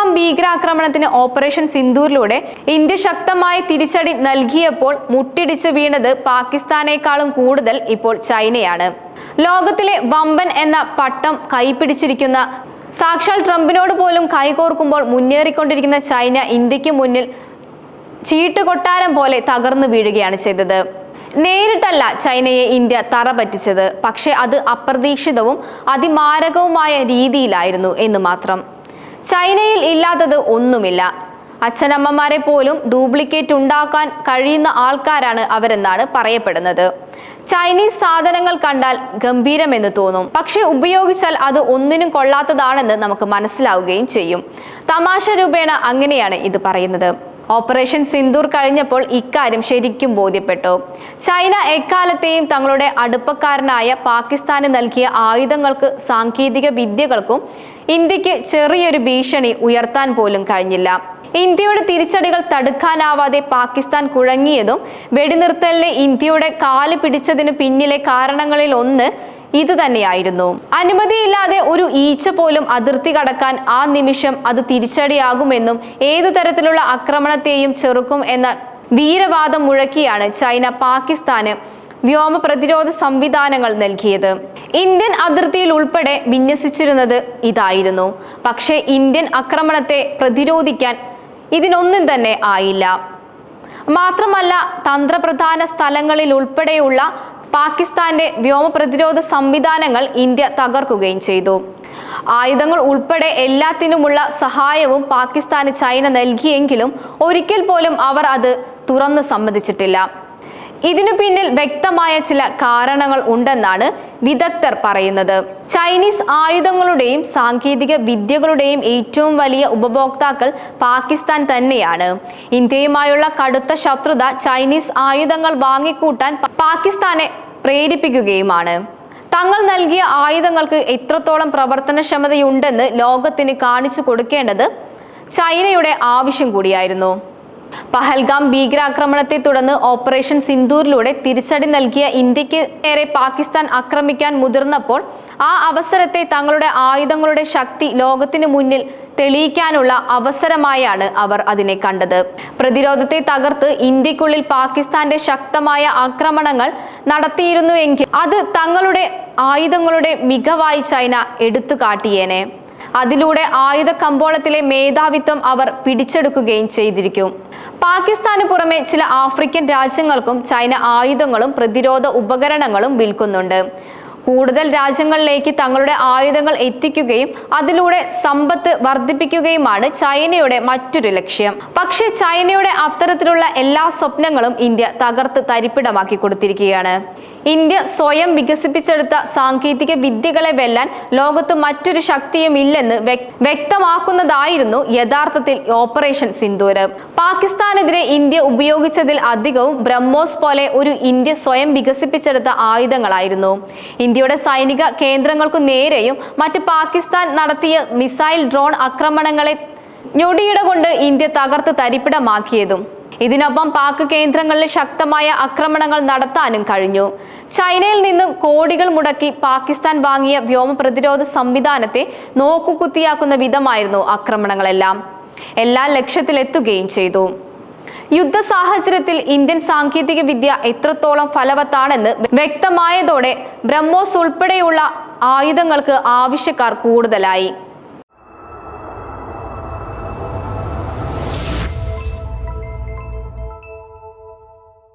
പഹൽഗാം ഭീകരാക്രമണത്തിന് operation സിന്ദൂറിലൂടെ India ശക്തമായ തിരിച്ചടി നൽകിയപ്പോൾ മുട്ടിടിച്ച് വീണത് പാകിസ്ഥാനേക്കാളും കൂടുതൽ ഇപ്പോൾ ചൈനയാണ്. ലോകത്തിലെ വമ്പൻ എന്ന പട്ടം കൈപ്പിടിച്ചിരിക്കുന്ന സാക്ഷാൽ ട്രംപിനോട് പോലും കൈകോർക്കുമ്പോൾ മുന്നേറിക്കൊണ്ടിരിക്കുന്ന ചൈന ഇന്ത്യക്ക് മുന്നിൽ ചീട്ടുകൊട്ടാരം പോലെ തകർന്നു വീഴുകയാണ് ചെയ്തത്. നേരിട്ടല്ല ചൈനയെ ഇന്ത്യ തറ പറ്റിച്ചത്, പക്ഷെ അത് അപ്രതീക്ഷിതവും അതിമാരകവുമായ രീതിയിലായിരുന്നു എന്ന് മാത്രം. ചൈനയിൽ ഇല്ലാത്തത് ഒന്നുമില്ല. അച്ഛനമ്മമാരെ പോലും ഡ്യൂപ്ലിക്കേറ്റ് ഉണ്ടാക്കാൻ കഴിയുന്ന ആൾക്കാരാണ് അവരെന്നാണ് പറയപ്പെടുന്നത്. ചൈനീസ് സാധനങ്ങൾ കണ്ടാൽ ഗംഭീരമെന്ന് തോന്നും, പക്ഷെ ഉപയോഗിച്ചാൽ അത് ഒന്നിനും കൊള്ളാത്തതാണെന്ന് നമുക്ക് മനസ്സിലാവുകയും ചെയ്യും. തമാശ രൂപേണ അങ്ങനെയാണ് ഇത് പറയുന്നത്. ഓപ്പറേഷൻ സിന്ദൂർ കഴിഞ്ഞപ്പോൾ ഇക്കാര്യം ശരിക്കും ബോധ്യപ്പെട്ടു. ചൈന എക്കാലത്തെയും തങ്ങളുടെ അടുപ്പക്കാരനായ പാകിസ്ഥാന് നൽകിയ ആയുധങ്ങൾക്ക് സാങ്കേതിക വിദ്യകൾക്കും ഇന്ത്യക്ക് ചെറിയൊരു ഭീഷണി ഉയർത്താൻ പോലും കഴിഞ്ഞില്ല. ഇന്ത്യയുടെ തിരിച്ചടികൾ തടുക്കാനാവാതെ പാകിസ്ഥാൻ കുഴങ്ങിയതും വെടിനിർത്തലിന് ഇന്ത്യയുടെ കാല് പിടിച്ചതിനു പിന്നിലെ കാരണങ്ങളിൽ ഒന്ന് ഇതുതന്നെയായിരുന്നു. അനുമതിയില്ലാതെ ഒരു ഈച്ച പോലും അതിർത്തി കടക്കാൻ ആ നിമിഷം അത് തിരിച്ചടിയാകുമെന്നും ഏതു തരത്തിലുള്ള ആക്രമണത്തെയും ചെറുക്കും എന്ന വീരവാദം മുഴക്കിയാണ് ചൈന പാകിസ്ഥാന് വ്യോമ പ്രതിരോധ സംവിധാനങ്ങൾ നൽകിയത്. ഇന്ത്യൻ അതിർത്തിയിൽ ഉൾപ്പെടെ വിന്യസിച്ചിരുന്നത് ഇതായിരുന്നു. പക്ഷേ ഇന്ത്യൻ ആക്രമണത്തെ പ്രതിരോധിക്കാൻ ഇതിനൊന്നും തന്നെ ആയില്ല. മാത്രമല്ല, തന്ത്രപ്രധാന സ്ഥലങ്ങളിൽ ഉൾപ്പെടെയുള്ള പാകിസ്ഥാന്റെ വ്യോമ പ്രതിരോധ സംവിധാനങ്ങൾ ഇന്ത്യ തകർക്കുകയും ചെയ്തു. ആയുധങ്ങൾ ഉൾപ്പെടെ എല്ലാത്തിനുമുള്ള സഹായവും പാകിസ്ഥാന് ചൈന നൽകിയെങ്കിലും ഒരിക്കൽ പോലും അവർ അത് തുറന്ന് സമ്മതിച്ചിട്ടില്ല. ഇതിനു പിന്നിൽ വ്യക്തമായ ചില കാരണങ്ങൾ ഉണ്ടെന്നാണ് വിദഗ്ധർ പറയുന്നത്. ചൈനീസ് ആയുധങ്ങളുടെയും സാങ്കേതിക വിദ്യകളുടെയും ഏറ്റവും വലിയ ഉപഭോക്താക്കൾ പാകിസ്ഥാൻ തന്നെയാണ്. ഇന്ത്യയുമായുള്ള കടുത്ത ശത്രുത ചൈനീസ് ആയുധങ്ങൾ വാങ്ങിക്കൂട്ടാൻ പാകിസ്ഥാനെ പ്രേരിപ്പിക്കുകയുമാണ്. തങ്ങൾ നൽകിയ ആയുധങ്ങൾക്ക് എത്രത്തോളം പ്രവർത്തനക്ഷമതയുണ്ടെന്ന് ലോകത്തിന് കാണിച്ചു കൊടുക്കേണ്ടത് ചൈനയുടെ ആവശ്യം കൂടിയായിരുന്നു. പഹൽഗാം ഭീകരാക്രമണത്തെ തുടർന്ന് ഓപ്പറേഷൻ സിന്ദൂറിലൂടെ തിരിച്ചടി നൽകിയ ഇന്ത്യക്ക് നേരെ പാകിസ്ഥാൻ ആക്രമിക്കാൻ മുതിർന്നപ്പോൾ ആ അവസരത്തെ തങ്ങളുടെ ആയുധങ്ങളുടെ ശക്തി ലോകത്തിനു മുന്നിൽ തെളിയിക്കാനുള്ള അവസരമായാണ് അവർ അതിനെ കണ്ടത്. പ്രതിരോധത്തെ തകർത്ത് ഇന്ത്യക്കുള്ളിൽ പാകിസ്ഥാന്റെ ശക്തമായ ആക്രമണങ്ങൾ നടത്തിയിരുന്നുവെങ്കിൽ അത് തങ്ങളുടെ ആയുധങ്ങളുടെ മികവായി ചൈന എടുത്തു കാട്ടിയേനെ. അതിലൂടെ ആയുധ കമ്പോളത്തിലെ മേധാവിത്വം അവർ പിടിച്ചെടുക്കുകയും ചെയ്തിരിക്കും. പാകിസ്ഥാന് പുറമെ ചില ആഫ്രിക്കൻ രാജ്യങ്ങൾക്കും ചൈന ആയുധങ്ങളും പ്രതിരോധ ഉപകരണങ്ങളും വിൽക്കുന്നുണ്ട്. കൂടുതൽ രാജ്യങ്ങളിലേക്ക് തങ്ങളുടെ ആയുധങ്ങൾ എത്തിക്കുകയും അതിലൂടെ സമ്പത്ത് വർദ്ധിപ്പിക്കുകയുമാണ് ചൈനയുടെ മറ്റൊരു ലക്ഷ്യം. പക്ഷേ ചൈനയുടെ അത്തരത്തിലുള്ള എല്ലാ സ്വപ്നങ്ങളും ഇന്ത്യ തകർത്ത് തരിപ്പിടമാക്കി കൊടുത്തിരിക്കുകയാണ്. ഇന്ത്യ സ്വയം വികസിപ്പിച്ചെടുത്ത സാങ്കേതിക വിദ്യകളെ വെല്ലാൻ ലോകത്ത് മറ്റൊരു ശക്തിയും ഇല്ലെന്ന് വ്യക്തമാക്കുന്നതായിരുന്നു യഥാർത്ഥത്തിൽ ഓപ്പറേഷൻ സിന്ദൂർ. പാകിസ്ഥാനെതിരെ ഇന്ത്യ ഉപയോഗിച്ചതിൽ അധികവും ബ്രഹ്മോസ് പോലെ ഒരു ഇന്ത്യ സ്വയം വികസിപ്പിച്ചെടുത്ത ആയുധങ്ങളായിരുന്നു. ഇന്ത്യയുടെ സൈനിക കേന്ദ്രങ്ങൾക്കു നേരെയും മറ്റ് പാകിസ്ഥാൻ നടത്തിയ മിസൈൽ ഡ്രോൺ ആക്രമണങ്ങളെ ഞൊടിയിട കൊണ്ട് ഇന്ത്യ തകർത്ത് തരിപ്പിടമാക്കിയതും. ഇതിനൊപ്പം പാക് കേന്ദ്രങ്ങളിൽ ശക്തമായ ആക്രമണങ്ങൾ നടത്താനും കഴിഞ്ഞു. ചൈനയിൽ നിന്നും കോടികൾ മുടക്കി പാകിസ്ഥാൻ വാങ്ങിയ വ്യോമ പ്രതിരോധ സംവിധാനത്തെ നോക്കുകുത്തിയാക്കുന്ന വിധമായിരുന്നു ആക്രമണങ്ങളെല്ലാം. എല്ലാ ലക്ഷ്യത്തിലെത്തുകയും ചെയ്തു. യുദ്ധ സാഹചര്യത്തിൽ ഇന്ത്യൻ സാങ്കേതിക വിദ്യ എത്രത്തോളം ഫലവത്താണെന്ന് വ്യക്തമായതോടെ ബ്രഹ്മോസ് ഉൾപ്പെടെയുള്ള ആയുധങ്ങൾക്ക് ആവശ്യക്കാർ കൂടുതലായി.